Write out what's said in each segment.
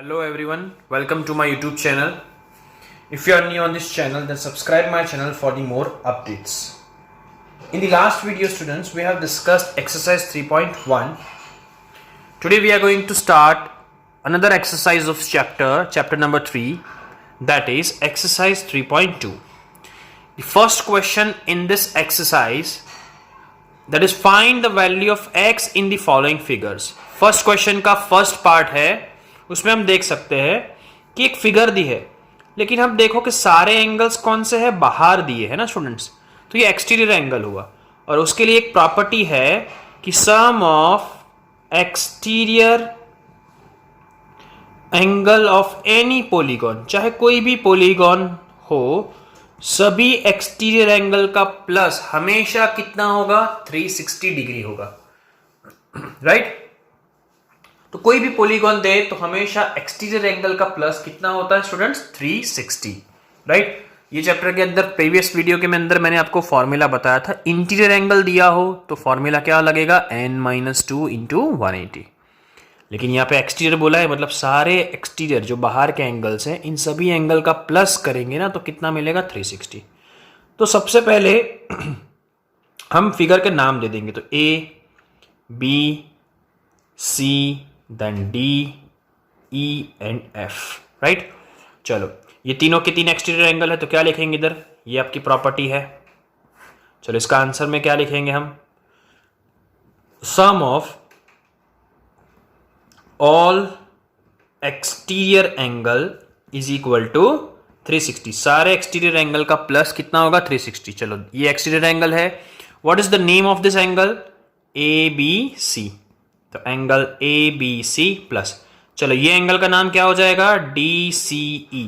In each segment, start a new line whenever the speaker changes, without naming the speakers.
Hello everyone, welcome to my YouTube channel. If you are new on this channel, then subscribe my channel for the more updates. In the last video students, we have discussed exercise 3.1. Today we are going to start another exercise of chapter number 3, that is exercise 3.2. The first question in this exercise, that is find the value of x in the following figures. First question का first part है, उसमें हम देख सकते हैं कि एक figure दी है, लेकिन हम देखो कि सारे एंगल्स कौन से हैं, बाहर दिए है ना स्टूडेंट्स, तो ये एक्सटीरियर एंगल हुआ और उसके लिए एक प्रॉपर्टी है कि sum of exterior angle of any polygon, चाहे कोई भी पॉलीगॉन हो, सभी एक्सटीरियर एंगल का प्लस हमेशा कितना होगा, 360 डिग्री होगा, राइट। तो कोई भी पॉलीगॉन दे तो हमेशा एक्सटीरियर एंगल का प्लस कितना होता है स्टूडेंट्स, 360, राइट। ये चैप्टर के अंदर प्रीवियस वीडियो के अंदर मैंने आपको फॉर्मूला बताया था, इंटीरियर एंगल दिया हो तो फॉर्मूला क्या लगेगा, n-2 इंटू 180। लेकिन यहाँ पे एक्सटीरियर बोला है, मतलब सारे एक्सटीरियर जो बाहर के एंगल्स हैं, इन सभी एंगल का प्लस करेंगे ना तो कितना मिलेगा, 360। तो सबसे पहले हम फिगर के नाम दे देंगे, तो A, B, C, then D, E and F, right. चलो ये तीनों के तीन एक्सटीरियर एंगल है, तो क्या लिखेंगे इधर, ये आपकी प्रॉपर्टी है। चलो इसका आंसर में क्या लिखेंगे हम, sum of all exterior angle is equal to 360। सारे एक्सटीरियर एंगल का प्लस कितना होगा, 360। चलो ये एक्सटीरियर एंगल है, what is the name of this angle, ABC, तो एंगल ABC प्लस, चलो ये एंगल का नाम क्या हो जाएगा, DCE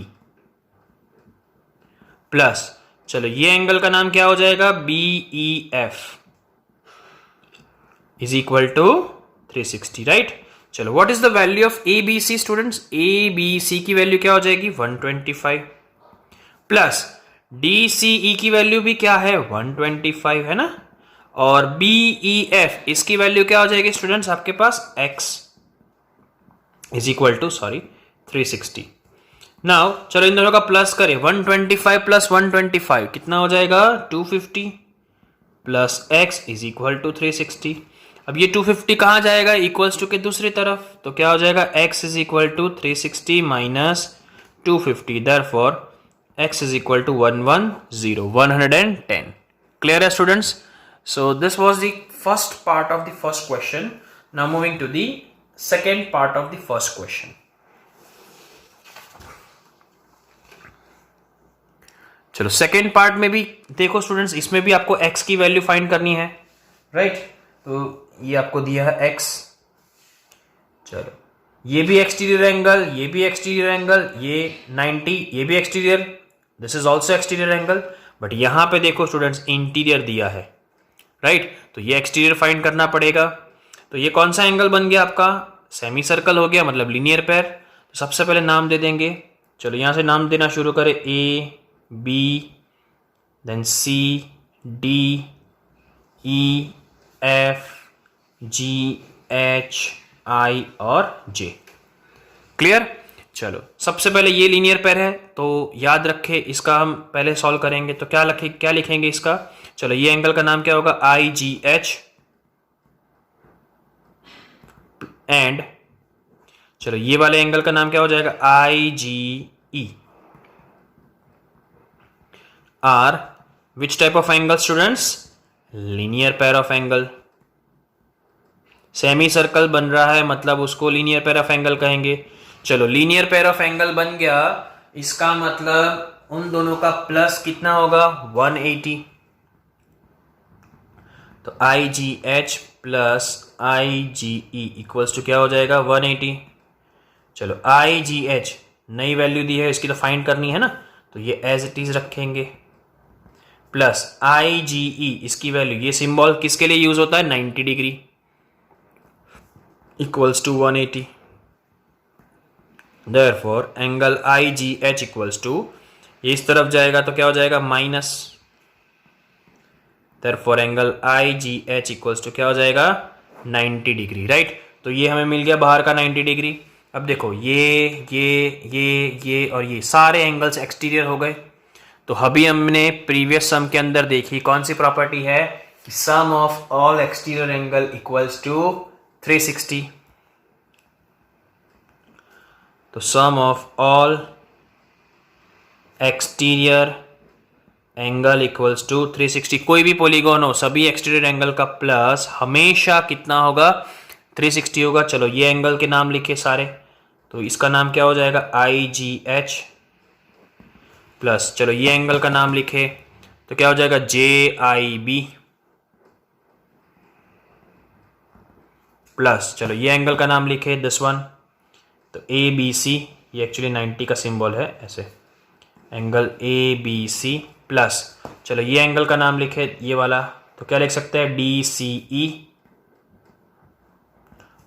प्लस, चलो ये एंगल का नाम क्या हो जाएगा, BEF is equal to 360, right. चलो what is the value of ABC students, ABC की वैल्यू क्या हो जाएगी, 125 प्लस DCE की वैल्यू भी क्या है, 125 है ना, और BEF इसकी वैल्यू क्या हो जाएगी स्टूडेंट्स आपके पास, x is equal to 360। Now चलो इन दोनों का प्लस करें, 125 प्लस 125 कितना हो जाएगा, 250 plus x is equal to 360। अब ये 250 कहाँ जाएगा, इक्वल्स टू के दूसरी तरफ, तो क्या हो जाएगा, x is equal to 360 minus 250, therefore x is equal to 110। Clear है students. So this was the first part of the first question. Now moving to the second part of the first question. चलो second part में भी देखो students, इसमें भी आपको x की value find करनी है, राइट। तो ये आपको दिया है x, चलो ये भी एक्सटीरियर एंगल, ये भी एक्सटीरियर एंगल, ये 90, ये भी exterior, this is also exterior angle, but यहां पे देखो स्टूडेंट्स इंटीरियर दिया है, राइट। तो ये एक्सटीरियर फाइंड करना पड़ेगा। तो ये कौन सा एंगल बन गया आपका, सेमी सर्कल हो गया, मतलब लीनियर पेयर। तो सबसे पहले नाम दे देंगे, चलो यहां से नाम देना शुरू करें, A, B, then C, D, E, F, G, H, I और J। क्लियर। चलो सबसे पहले ये लीनियर पेयर है, तो याद रखे इसका हम पहले सॉल्व करेंगे, तो क्या लिखेंगे इसका, चलो ये एंगल का नाम क्या होगा, IGH, एंड चलो ये वाले एंगल का नाम क्या हो जाएगा, IGE। Are which type of angle students, linear pair of angle. Semi circle बन रहा है, मतलब उसको लीनियर पेयर ऑफ एंगल कहेंगे। चलो लीनियर पेयर ऑफ एंगल बन गया, इसका मतलब उन दोनों का प्लस कितना होगा, 180। तो IGH plus IGE equals to क्या हो जाएगा, 180। चलो IGH नई वैल्यू दी है, इसकी तो फाइंड करनी है ना, तो ये एज इट इज रखेंगे, प्लस IGE इसकी वैल्यू, ये सिंबल किसके लिए यूज होता है, 90 degree, equals to 180। Therefore angle IGH equals to, ये इस तरफ जाएगा तो क्या हो जाएगा, minus, therefore angle IGH equals to क्या हो जाएगा, 90 डिग्री, राइट। तो ये हमें मिल गया बाहर का 90 डिग्री। अब देखो ये और ये सारे एंगल्स एक्सटीरियर हो गए। तो अभी हमने प्रीवियस सम के अंदर देखी कौन सी प्रॉपर्टी है कि sum of all exterior angle equals to 360। तो sum of all exterior angle equals to 360। कोई भी पॉलीगॉन हो सभी एक्सटीरियर एंगल का प्लस हमेशा कितना होगा 360 होगा। चलो ये एंगल के नाम लिखे सारे, तो इसका नाम क्या हो जाएगा IGH प्लस, चलो ये एंगल का नाम लिखे तो क्या हो जाएगा JIB प्लस, चलो ये एंगल का नाम लिखे दिस वन तो ABC, ये एक्चुअली 90 का सिंबल है ऐसे, एंगल ABC प्लस, चलो ये एंगल का नाम लिखे ये वाला तो क्या लिख सकते हैं DCE,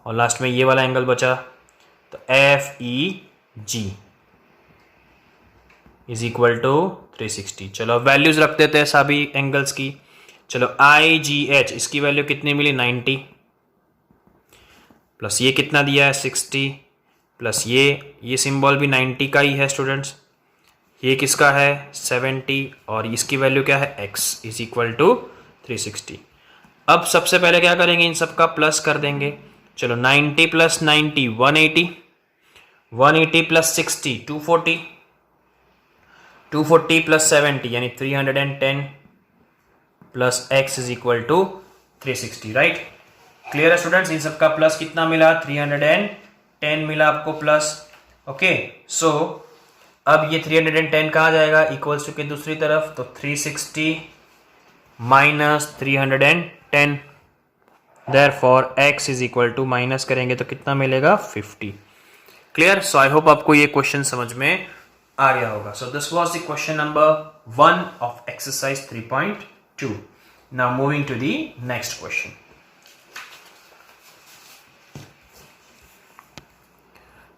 और लास्ट में ये वाला एंगल बचा तो FEG इज इक्वल टू 360। चलो अब वैल्यूज रख देते हैं सभी एंगल्स की। चलो IGH इसकी वैल्यू कितनी मिली 90 प्लस ये कितना दिया है 60 प्लस ये सिंबल भी 90 का ही है स्टूडेंट्स, ये किसका है 70 और इसकी वैल्यू क्या है x इज इक्वल टू 360। अब सबसे पहले क्या करेंगे इन सब का प्लस कर देंगे। चलो 90 प्लस 90 180, 180 प्लस 60 240, 240 प्लस 70 यानी 310 plus x is equal to 360। Right, clear है स्टूडेंट्स? इन सब का प्लस कितना मिला 310 मिला आपको प्लस। ओके, सो अब ये 310 कहाँ जाएगा इक्वल्स टू के दूसरी तरफ, तो 360 minus 310, therefore x is equal to minus करेंगे तो कितना मिलेगा 50। क्लियर? सो आई होप आपको ये क्वेश्चन समझ में आ गया होगा। So this was the question number 1 of exercise 3.2। Now moving to the next question.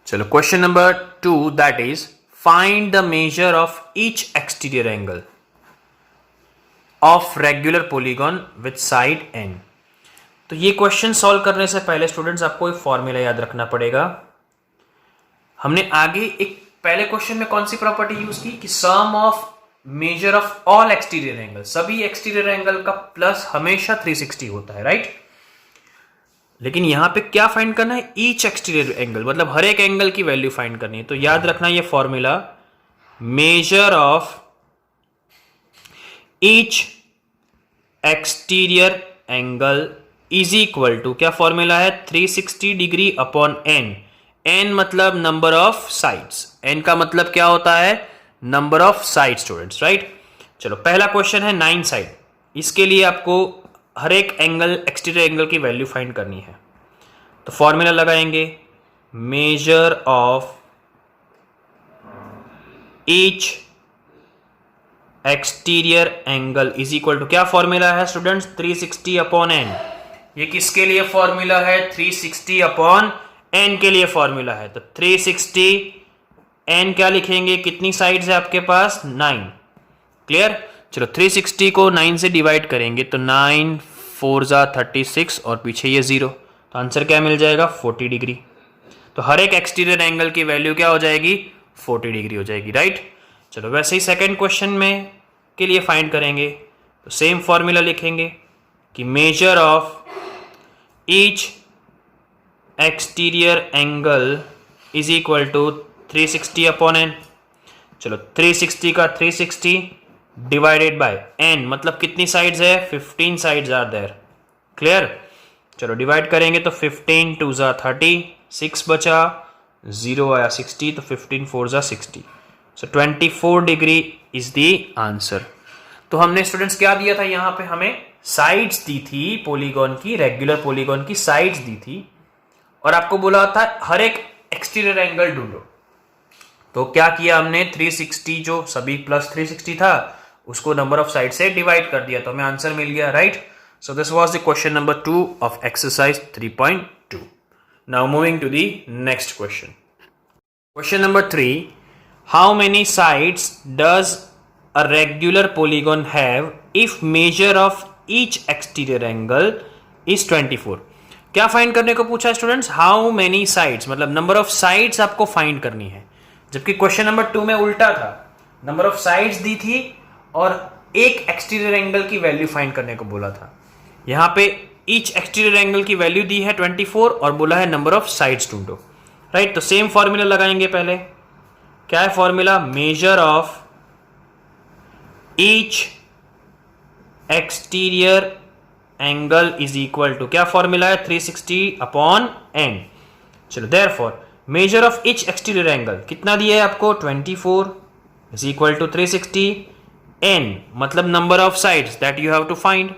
चलो question number 2 that is find the measure of each exterior angle of regular polygon with side n। तो ये question solve करने से पहले students आपको एक formula याद रखना पड़ेगा। हमने आगे एक पहले क्वेश्चन में कौन सी प्रॉपर्टी यूज की कि sum of measure of all exterior angle, सभी एक्सटीरियर एंगल का प्लस हमेशा 360 होता है। राइट, लेकिन यहां पे क्या फाइंड करना है ईच एक्सटीरियर एंगल, मतलब हर एक एंगल की वैल्यू फाइंड करनी है। तो याद रखना ये formula measure of each exterior angle is equal to, क्या फॉर्मूला है 360 डिग्री अपॉन n। n मतलब नंबर ऑफ साइड्स, n का मतलब क्या होता है number of side students. Right, चलो पहला क्वेश्चन है 9 साइड, इसके लिए आपको हर एक एंगल एक्सटीरियर एंगल की वैल्यू फाइंड करनी है। तो फॉर्मूला लगाएंगे measure of each exterior angle is equal to, क्या फॉर्मूला है स्टूडेंट्स 360 अपॉन n। ये किसके लिए फॉर्मूला है 360 अपॉन n के लिए फॉर्मूला है। तो 360 n क्या लिखेंगे, कितनी साइड्स है आपके पास 9। क्लियर? चलो 360 को 9 से डिवाइड करेंगे तो 9 4 जा 36 और पीछे ये 0, तो आंसर क्या मिल जाएगा 40 डिग्री। तो हर एक एक्सटीरियर एंगल की वैल्यू क्या हो जाएगी 40 डिग्री हो जाएगी। राइट, चलो वैसे ही सेकंड क्वेश्चन में के लिए फाइंड करेंगे तो सेम फॉर्मूला लिखेंगे कि measure of each exterior angle is equal to 360 upon n। चलो 360 का 360 डिवाइडेड बाय n, मतलब कितनी साइड्स है 15 साइड्स आर देयर। क्लियर? चलो डिवाइड करेंगे तो 15 2 जा 30, 6 बचा 0 आया 60, तो 15 4 जा 60, सो 24 डिग्री इज द आंसर। तो हमने स्टूडेंट्स क्या दिया था, यहां पे हमें साइड्स दी थी पॉलीगॉन की, रेगुलर पॉलीगॉन की साइड्स दी थी और आपको बोला था हर एक एक्सटीरियर एंगल ढूंढो। तो क्या किया हमने 360 जो सभी प्लस 360 था उसको नंबर ऑफ साइड से डिवाइड कर दिया तो हमें आंसर मिल गया। Right, so this was the question number 2 of exercise 3.2। Now moving to the next question. Question number 3, how many sides does a regular polygon have if measure of each exterior angle is 24। क्या find करने को पूछा है students? How many sides, मतलब number of sides आपको find करनी है, जबकि क्वेश्चन नंबर 2 में उल्टा था, नंबर ऑफ साइड्स दी थी और एक एक्सटीरियर एंगल की वैल्यू फाइंड करने को बोला था। यहां पे ईच एक्सटीरियर एंगल की वैल्यू दी है 24 और बोला है नंबर ऑफ साइड्स ढूंढो, राइट। तो सेम फॉर्मूला लगाएंगे पहले। क्या है formula? Measure of each exterior angle is equal to, क्या फॉर्मूला है? 360 अपॉन एन। चलो therefore measure of each exterior angle कितना दिया है आपको? 24 इज इक्वल टू 360 एन, मतलब number of sides that you have to find.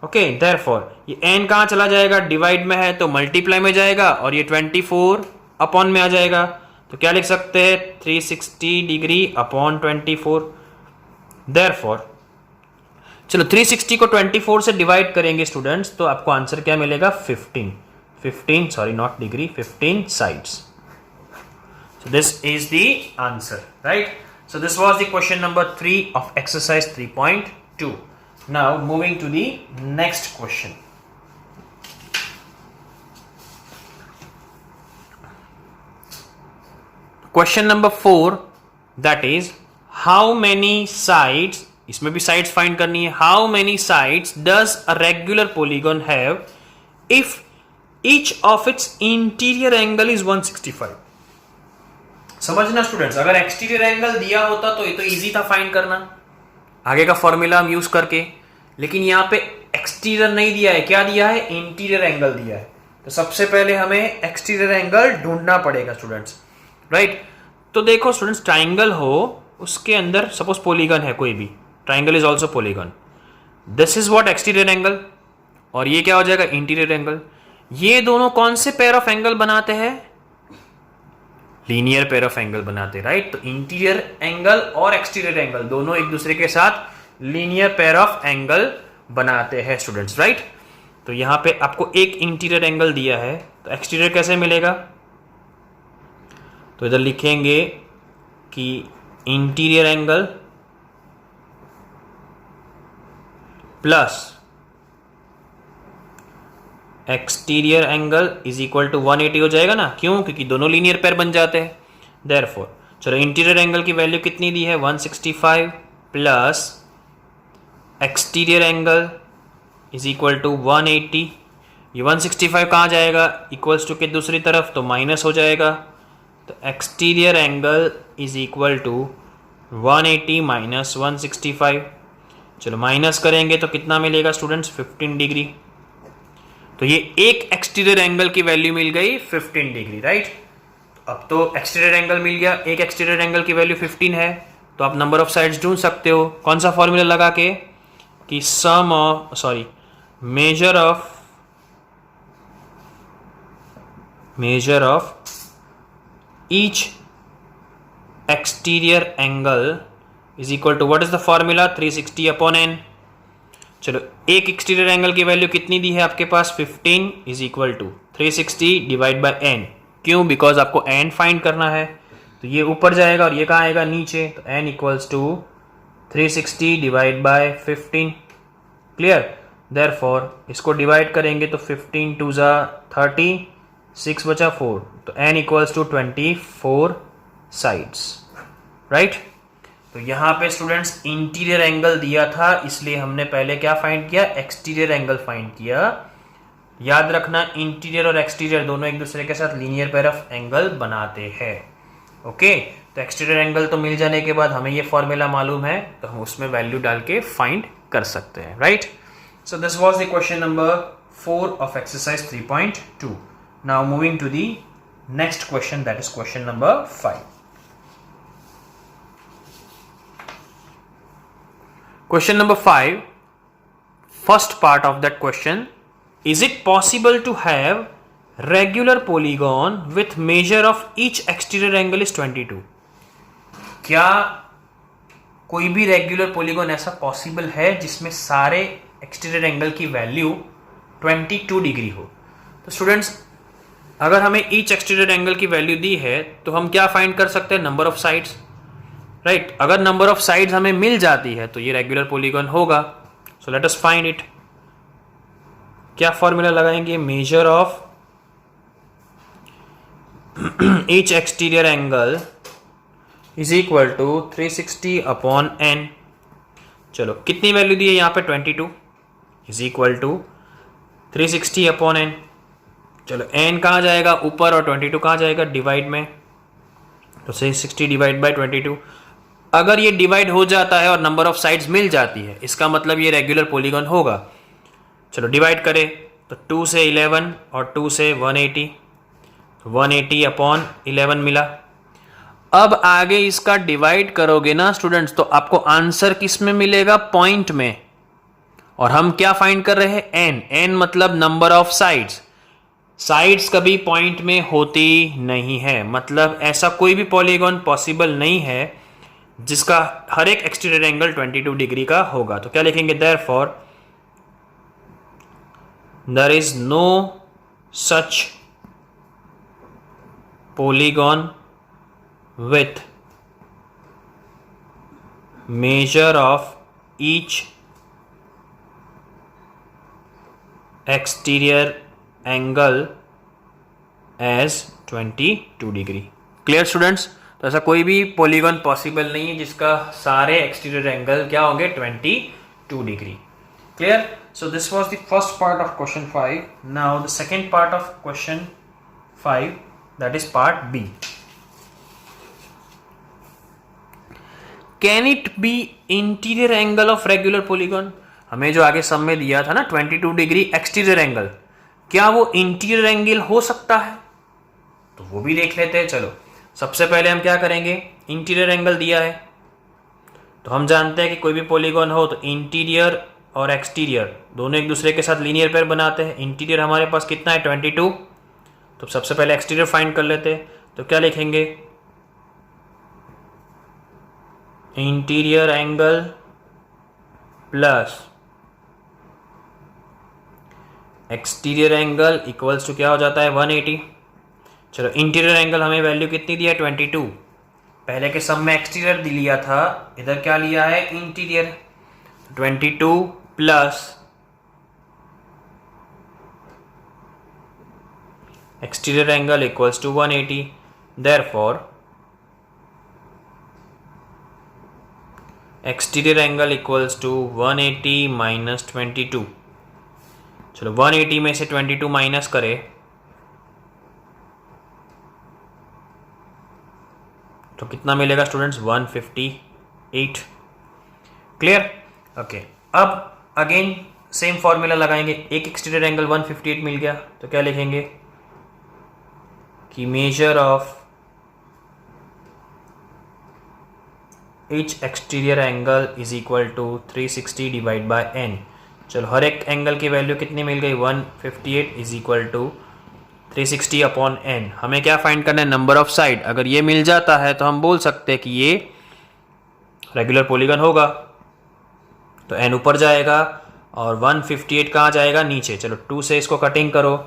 Okay, therefore ये n कहां चला जाएगा? डिवाइड में है तो मल्टीप्लाई में जाएगा और ये 24 अपॉन में आ जाएगा। तो क्या लिख सकते हैं? 360 डिग्री अपॉन 24। देयरफॉर चलो 360 को 24 से डिवाइड करेंगे स्टूडेंट्स, तो आपको आंसर क्या मिलेगा? 15 sorry not degree, 15 sides. So this is the answer, right? So this was the question number 3 of exercise 3.2. Now moving to the next question. Question number 4, that is how many sides, इसमें भी sides find करनी है, how many sides does a regular polygon have if each of its interior angle is 165? समझना students, अगर exterior angle दिया होता तो ये तो इजी था फाइंड करना, आगे का फॉर्मूला हम यूज करके, लेकिन यहां पे एक्सटीरियर नहीं दिया है, क्या दिया है? इंटीरियर एंगल दिया है। तो सबसे पहले हमें एक्सटीरियर एंगल ढूंढना पड़ेगा स्टूडेंट्स, राइट। तो देखो स्टूडेंट्स, ट्राइंगल हो, उसके अंदर सपोज पॉलीगन है कोई भी, triangle is also polygon, this is what exterior angle, और ये क्या हो जाएगा? Interior angle. ये दोनों कौन से पेयर ऑफ एंगल बनाते हैं? लीनियर पेयर ऑफ एंगल बनाते, राइट। तो इंटीरियर एंगल और एक्सटीरियर एंगल दोनों एक दूसरे के साथ लीनियर पेयर ऑफ एंगल बनाते हैं स्टूडेंट्स, राइट। तो यहां पे आपको एक इंटीरियर एंगल दिया है, तो एक्सटीरियर कैसे मिलेगा? तो इधर लिखेंगे कि interior angle plus exterior angle is equal to 180 हो जाएगा ना, क्यों? क्योंकि दोनों लीनियर पेयर बन जाते हैं। देयरफॉर चलो इंटीरियर एंगल की वैल्यू कितनी दी है? 165 plus exterior angle is equal to 180। ये 165 कहाँ जाएगा? इक्वल्स टू के दूसरी तरफ, तो माइनस हो जाएगा। तो exterior angle is equal to 180 minus 165। चलो माइनस करेंगे तो कितना मिलेगा स्टूडेंट्स? 15 डिग्री। तो ये एक एक्सटीरियर एंगल की वैल्यू मिल गई 15 डिग्री, राइट। अब तो एक्सटीरियर एंगल मिल गया, एक एक्सटीरियर एंगल की वैल्यू 15 है, तो आप नंबर ऑफ साइड्स ढूंढ सकते हो। कौन सा फॉर्मूला लगा के? कि sum of measure of each exterior angle is equal to what is the formula? 360 upon n. चलो एक एक्सटीरियर एंगल की वैल्यू कितनी दी है आपके पास? 15 is equal to 360 divide by n. क्यों? बिकॉज आपको एन फाइंड करना है, तो ये ऊपर जाएगा और ये कहाँ आएगा? नीचे। तो n equals to 360 divide by 15। Clear? Therefore इसको डिवाइड करेंगे तो 15 टू जा 30, 6 बचा 4, तो n equals to 24 sides, right. तो यहां पे स्टूडेंट्स इंटीरियर एंगल दिया था, इसलिए हमने पहले क्या फाइंड किया? एक्सटीरियर एंगल फाइंड किया। याद रखना इंटीरियर और एक्सटीरियर दोनों एक दूसरे के साथ लीनियर पेयर ऑफ एंगल बनाते हैं। ओके, तो एक्सटीरियर एंगल तो मिल जाने के बाद हमें ये फॉर्मूला मालूम है, तो हम उसमें वैल्यू डाल के फाइंड कर सकते हैं, right. So this was the question number 4 of exercise 3.2. Now moving to the next question, that is question number 5. Question number 5, first part of that question, is it possible to have regular polygon with measure of each exterior angle is 22? क्या कोई भी regular polygon ऐसा possible है जिसमें सारे exterior angle की value 22 degree हो? तो स्टूडेंट्स, अगर हमें ईच एक्सटीरियर एंगल की वैल्यू दी है तो हम क्या फाइंड कर सकते हैं? Number of sides, right. अगर नंबर ऑफ साइड्स हमें मिल जाती है तो ये रेगुलर पॉलीगॉन होगा। So let us find it. क्या फॉर्मूला लगाएंगे, measure of each exterior angle is equal to 360 upon n। चलो कितनी वैल्यू दी है यहाँ पे 22 is equal to 360 upon n। चलो n कहाँ जाएगा ऊपर और 22 कहाँ जाएगा डिवाइड में, तो 360 डिवाइड बाय 22। अगर ये डिवाइड हो जाता है और नंबर ऑफ साइड्स मिल जाती है इसका मतलब ये रेगुलर पॉलीगॉन होगा। चलो डिवाइड करें तो 2 से 11 और 2 से 180, 180 अपॉन 11 मिला। अब आगे इसका डिवाइड करोगे ना स्टूडेंट्स तो आपको आंसर किस में मिलेगा, पॉइंट में। और हम क्या फाइंड कर रहे हैं, एन। एन मतलब नंबर ऑफ साइड्स। साइड्स कभी पॉइंट में होती नहीं है, मतलब ऐसा कोई भी पॉलीगॉन पॉसिबल नहीं है जिसका हर एक एक्सटीरियर एंगल 22 डिग्री का होगा। तो क्या लिखेंगे, therefore there is no such polygon with measure of each exterior angle as 22 degree. Clear students, तो ऐसा कोई भी पॉलीगॉन पॉसिबल नहीं है जिसका सारे एक्सटीरियर एंगल क्या होंगे 22 degree. Clear, so this was the first part of question 5। Now the second part of question 5, that is part B. Can it be interior angle of regular polygon? हमें जो आगे सब में दिया था ना 22 डिग्री एक्सटीरियर एंगल, क्या वो इंटीरियर एंगल हो सकता है, तो वो भी देख लेते हैं। चलो सबसे पहले हम क्या करेंगे, इंटीरियर एंगल दिया है तो हम जानते हैं कि कोई भी पॉलीगॉन हो तो इंटीरियर और एक्सटीरियर दोनों एक दूसरे के साथ लीनियर पेयर बनाते हैं। इंटीरियर हमारे पास कितना है 22, तो सबसे पहले एक्सटीरियर फाइंड कर लेते हैं। तो क्या लिखेंगे, interior angle plus exterior angle equals to क्या हो जाता है 180। चलो इंटीरियर एंगल हमें वैल्यू कितनी दी है 22, पहले के सम में एक्सटीरियर लिया था, इधर क्या लिया है interior. 22 plus exterior angle equals to 180, therefore exterior angle equals to 180 minus 22। चलो 180 में से 22 माइनस करें तो कितना मिलेगा स्टूडेंट्स 158। Clear, okay. अब अगेन सेम फॉर्मूला लगाएंगे, एक एक्सटीरियर एंगल 158 मिल गया तो क्या लिखेंगे कि measure of each exterior angle is equal to 360 divide by n। चलो हर एक एंगल की वैल्यू कितनी मिल गई 158 is equal to 360 upon n। हमें क्या फाइंड करना है, नंबर ऑफ साइड। अगर ये मिल जाता है तो हम बोल सकते हैं कि ये रेगुलर पॉलीगॉन होगा, तो n ऊपर जाएगा और 158 कहाँ जाएगा नीचे। चलो 2 से इसको कटिंग करो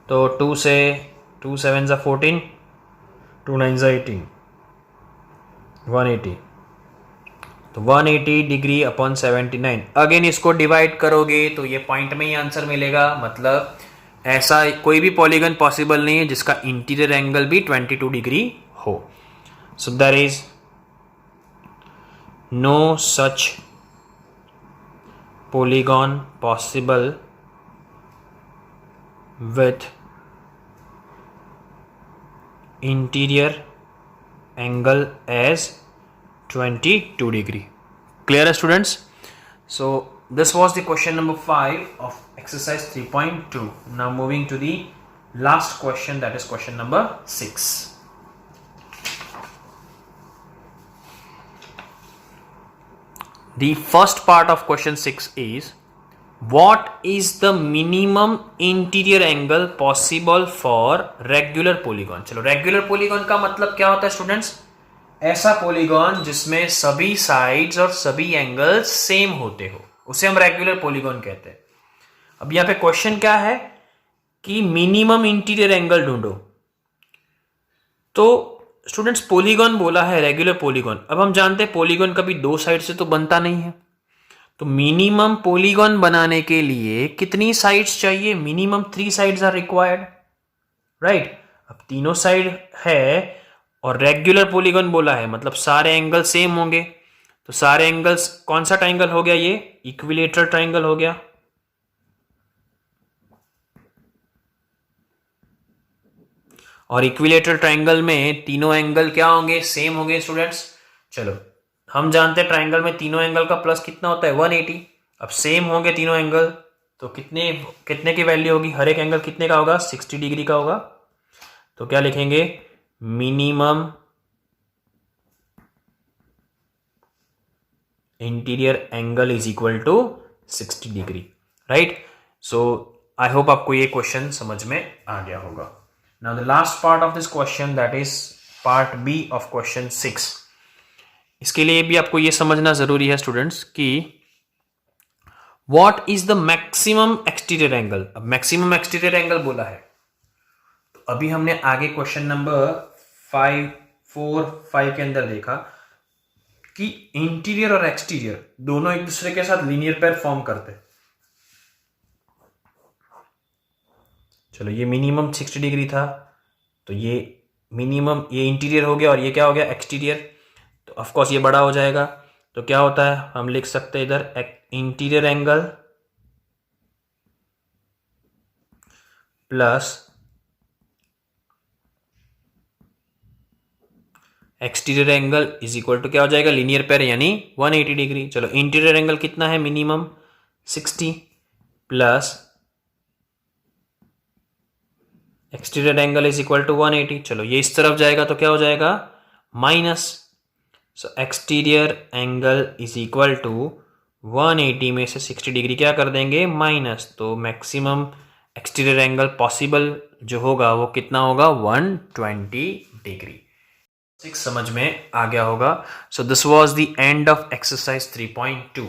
तो 2 से 2 7 ज़ा 14, 2 9 ज़ा 18, 180, तो 180 डिग्री अपॉन 79। अगेन इसको डिवाइड करोगे तो ये पॉइंट में ही आंसर मिलेगा, मतलब ऐसा कोई भी पॉलीगॉन पॉसिबल नहीं है जिसका इंटीरियर एंगल भी 22 डिग्री हो। So there is no such polygon possible with interior angle as 22 degree. Clear students? So this was the question number 5 of exercise 3.2. Now moving to the last question, that is question number 6. The first part of question 6 is what is the minimum interior angle possible for regular polygon। चलो regular polygon का मतलब क्या होता है students, ऐसा polygon जिसमें सभी sides और सभी एंगल्स सेम होते हो उसे हम रेगुलर पॉलीगॉन कहते हैं। अब यहाँ पे क्वेश्चन क्या है कि मिनिमम इंटीरियर एंगल ढूंढो। तो स्टूडेंट्स पॉलीगॉन बोला है रेगुलर पॉलीगॉन, अब हम जानते हैं पॉलीगॉन कभी दो साइड से तो बनता नहीं है, तो मिनिमम पॉलीगॉन बनाने के लिए कितनी साइड्स चाहिए? Minimum 3 sides are required, right. अब तीनों साइड है और रेगुलर पॉलीगॉन बोला है, मतलब सारे एंगल सेम होंगे। तो सारे एंगल्स, कौन सा ट्राइंगल हो गया? ये इक्विलेटरल ट्राइंगल हो गया। और इक्विलेटरल ट्राइंगल में तीनों एंगल क्या होंगे? सेम होंगे स्टूडेंट्स। चलो, हम जानते हैं ट्राइंगल में तीनों एंगल का प्लस कितना होता है? 180। अब सेम होंगे तीनों एंगल, तो कितने कितने की वैल्यू होगी? हर एक एंगल कितने का होगा? 60 डिग्री का होगा। तो क्या लिखेंगे? Minimum interior angle is equal to 60 degree, right. So I hope आपको ये क्वेश्चन समझ में आ गया होगा। Now the last part of this question, that is part B of question 6। इसके लिए भी आपको ये समझना जरूरी है स्टूडेंट्स कि what is the maximum exterior angle. अब मैक्सिमम एक्सटीरियर एंगल बोला है, तो अभी हमने आगे क्वेश्चन नंबर 5 के अंदर देखा कि इंटीरियर और एक्सटीरियर दोनों एक दूसरे के साथ लीनियर पेयर फॉर्म करते हैं। चलो, ये मिनिमम 60 डिग्री था, तो ये मिनिमम, ये इंटीरियर हो गया और ये क्या हो गया? एक्सटीरियर। तो ऑफ कोर्स ये बड़ा हो जाएगा, तो क्या होता है? हम लिख सकते हैं इधर interior angle plus exterior angle is equal to क्या हो जाएगा? लीनियर पेयर, यानी 180 डिग्री। चलो, इंटीरियर एंगल कितना है? Minimum 60 plus exterior angle is equal to 180। चलो, ये इस तरफ जाएगा तो क्या हो जाएगा? Minus. So exterior angle is equal to 180 में से 60 डिग्री क्या कर देंगे? माइनस। तो मैक्सिमम एक्सटीरियर एंगल पॉसिबल जो होगा वो कितना होगा? 120 डिग्री। 6 समझ में आ गया होगा। So this was the end of exercise 3.2.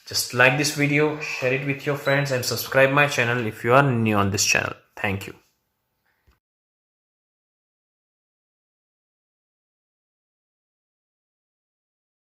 Just like this video, share it with your friends and subscribe my channel if you are new on this channel. Thank you.